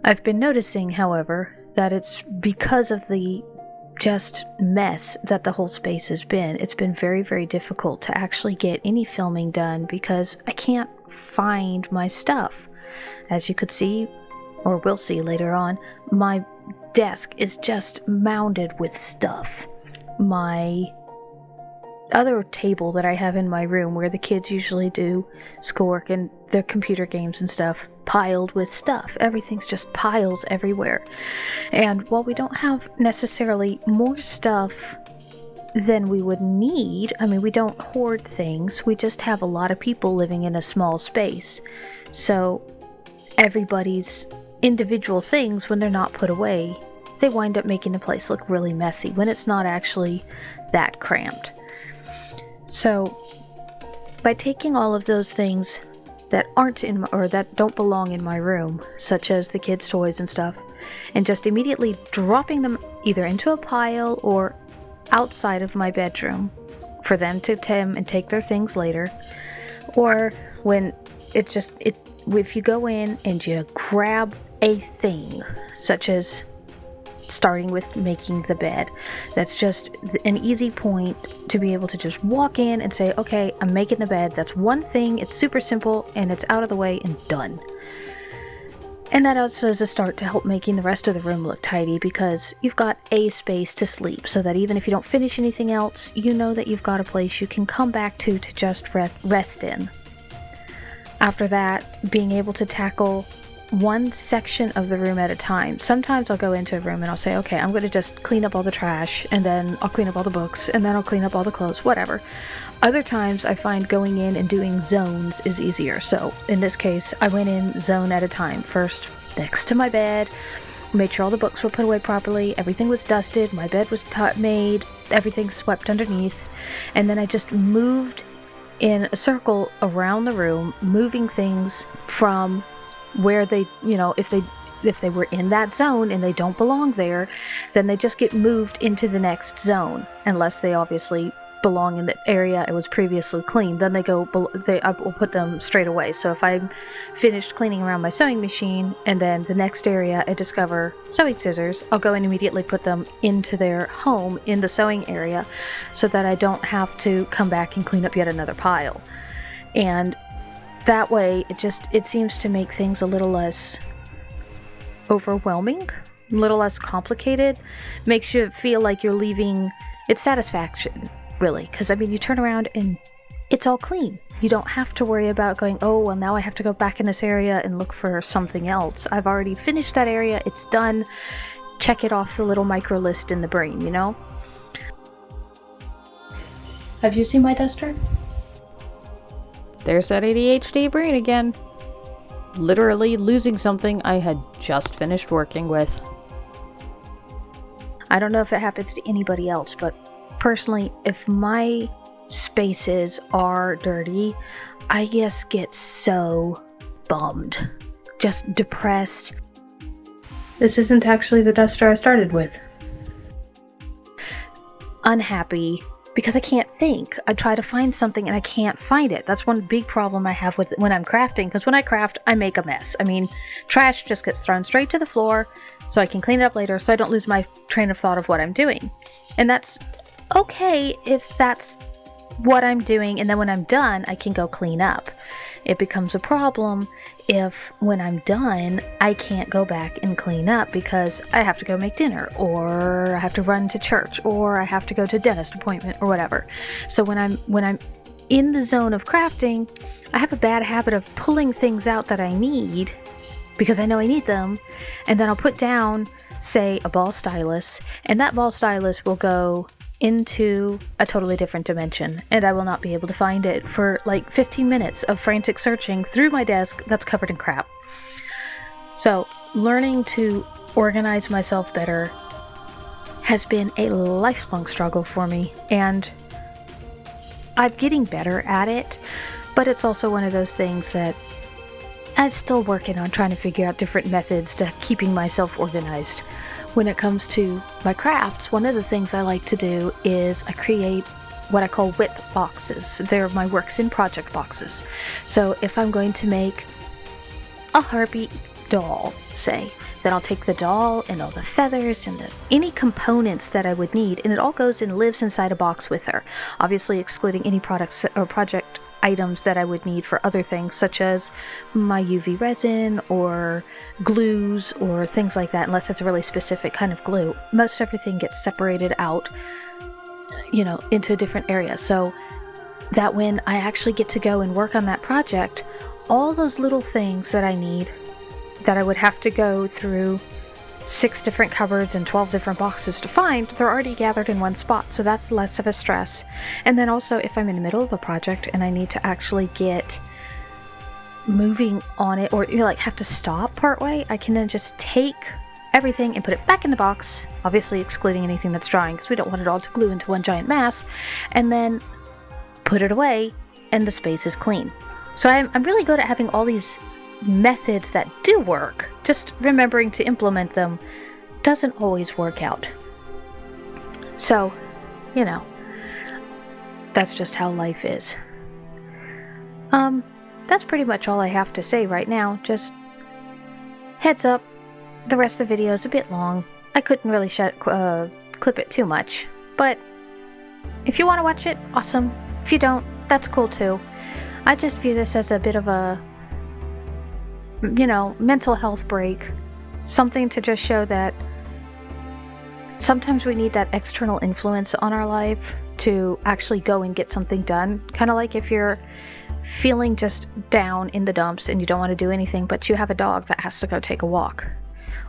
I've been noticing, however, that it's because of the just mess that the whole space has been. It's been very, very difficult to actually get any filming done because I can't find my stuff. As you could see, or will see later on, my desk is just mounded with stuff. My other table that I have in my room where the kids usually do schoolwork and their computer games and stuff, piled with stuff. Everything's just piles everywhere. And while we don't have necessarily more stuff than we would need, I mean, we don't hoard things, we just have a lot of people living in a small space. So everybody's individual things, when they're not put away, they wind up making the place look really messy when it's not actually that cramped. So by taking all of those things that aren't in or that don't belong in my room, such as the kids' toys and stuff, and just immediately dropping them either into a pile or outside of my bedroom for them to take their things later, or when if you go in and you grab a thing, such as starting with making the bed, that's just an easy point to be able to just walk in and say, okay, I'm making the bed. That's one thing. It's super simple and it's out of the way and done. And that also is a start to help making the rest of the room look tidy, because you've got a space to sleep, so that even if you don't finish anything else, you know that you've got a place you can come back to just rest in. After that, being able to tackle one section of the room at a time. Sometimes I'll go into a room and I'll say, okay, I'm going to just clean up all the trash, and then I'll clean up all the books, and then I'll clean up all the clothes, whatever. Other times I find going in and doing zones is easier. So in this case, I went in zone at a time. First, next to my bed, made sure all the books were put away properly, everything was dusted, my bed was made, everything swept underneath, and then I just moved in a circle around the room, moving things from where they, if they were in that zone and they don't belong there, then they just get moved into the next zone, unless they obviously belong in the area it was previously cleaned. Then I will put them straight away. So if I'm finished cleaning around my sewing machine and then the next area I discover sewing scissors, I'll go and immediately put them into their home in the sewing area, so that I don't have to come back and clean up yet another pile. And that way, it seems to make things a little less overwhelming, a little less complicated. Makes you feel like you're leaving. It's satisfaction, really, because I mean, you turn around and it's all clean. You don't have to worry about going, oh, well, now I have to go back in this area and look for something else. I've already finished that area. It's done. Check it off the little micro list in the brain, Have you seen my duster? There's that ADHD brain again. Literally losing something I had just finished working with. I don't know if it happens to anybody else, but personally, if my spaces are dirty, I just get so bummed. Just depressed. This isn't actually the duster I started with. Unhappy. Because I can't think. I try to find something and I can't find it. That's one big problem I have with when I'm crafting, because when I craft, I make a mess. I mean, trash just gets thrown straight to the floor so I can clean it up later, so I don't lose my train of thought of what I'm doing. And that's okay if that's what I'm doing, and then when I'm done, I can go clean up. It becomes a problem if when I'm done, I can't go back and clean up because I have to go make dinner, or I have to run to church, or I have to go to a dentist appointment, or whatever. So when I'm in the zone of crafting, I have a bad habit of pulling things out that I need because I know I need them, and then I'll put down, say, a ball stylus, and that ball stylus will go into a totally different dimension, and I will not be able to find it for like 15 minutes of frantic searching through my desk that's covered in crap. So learning to organize myself better has been a lifelong struggle for me, and I'm getting better at it, but it's also one of those things that I'm still working on, trying to figure out different methods to keeping myself organized. When it comes to my crafts, one of the things I like to do is I create what I call WIP boxes. They're my works in project boxes. So if I'm going to make a heartbeat doll, say, then I'll take the doll and all the feathers and any components that I would need, and it all goes and lives inside a box with her, obviously excluding any products or project items that I would need for other things, such as my UV resin or glues or things like that, unless it's a really specific kind of glue. Most everything gets separated out, into a different area, so that when I actually get to go and work on that project, all those little things that I need, that I would have to go through 6 different cupboards and 12 different boxes to find, they're already gathered in one spot, so that's less of a stress. And then also, if I'm in the middle of a project and I need to actually get moving on it, or have to stop partway, I can then just take everything and put it back in the box, obviously excluding anything that's drying, because we don't want it all to glue into one giant mass, and then put it away, and the space is clean. So I'm really good at having all these methods that do work. Just remembering to implement them doesn't always work out. So, that's just how life is. That's pretty much all I have to say right now. Just heads up, the rest of the video is a bit long. I couldn't really clip it too much, but if you want to watch it, awesome. If you don't, that's cool too. I just view this as a bit of a mental health break, something to just show that sometimes we need that external influence on our life to actually go and get something done. Kind of like if you're feeling just down in the dumps and you don't want to do anything, but you have a dog that has to go take a walk,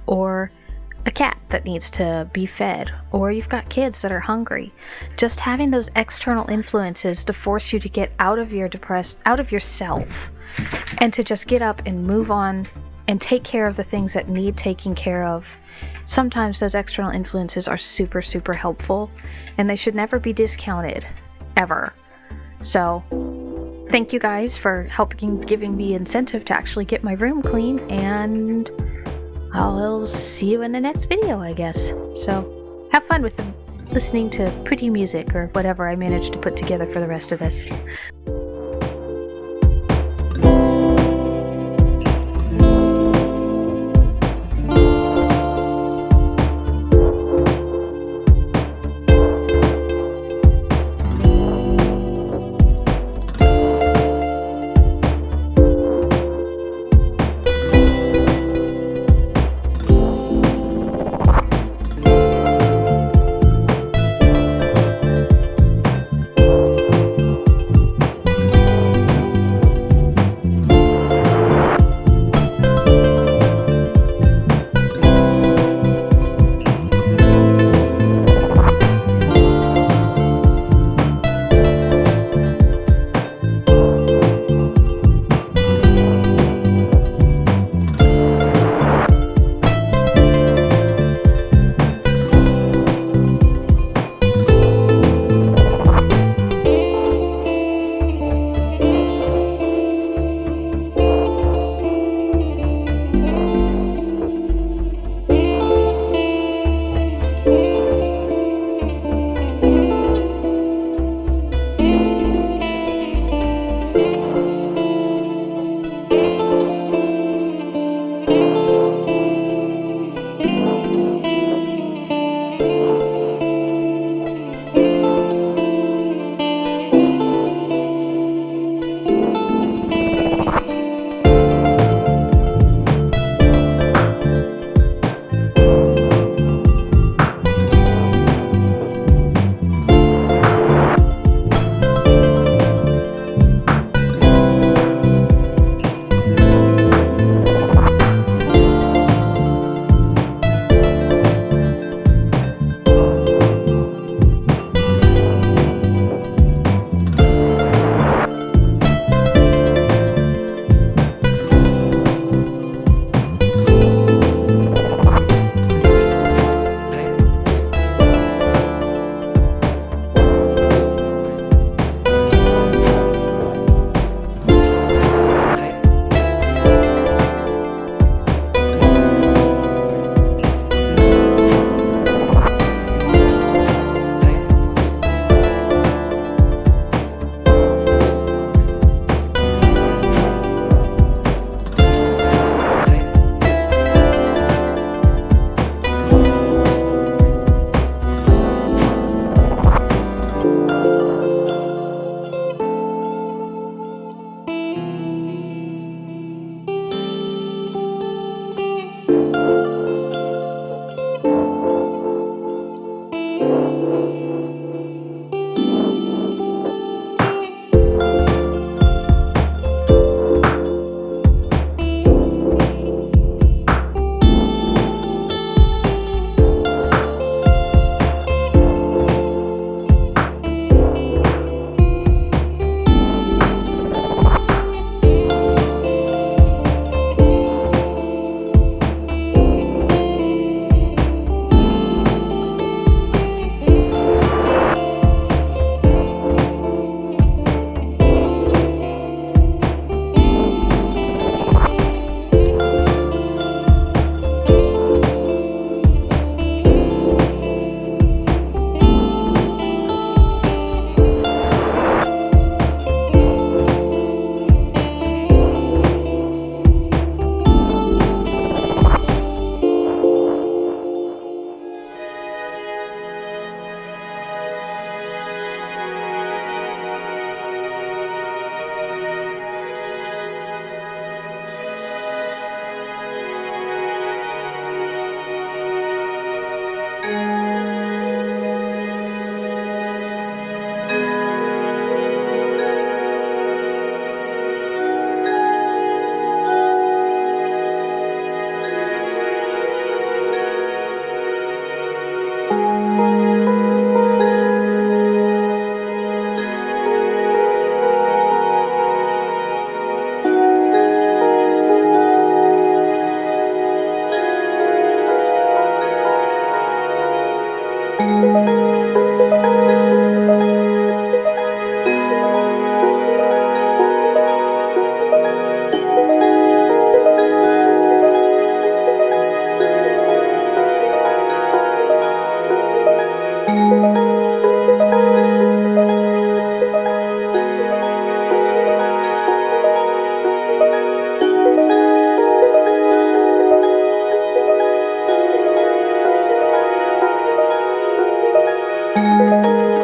or a cat that needs to be fed, or you've got kids that are hungry. Just having those external influences to force you to get out of yourself, and to just get up and move on and take care of the things that need taking care of. Sometimes those external influences are super, super helpful, and they should never be discounted, ever. So, thank you guys for giving me incentive to actually get my room clean, and I'll see you in the next video, I guess. So, have fun with listening to pretty music or whatever I managed to put together for the rest of this. you.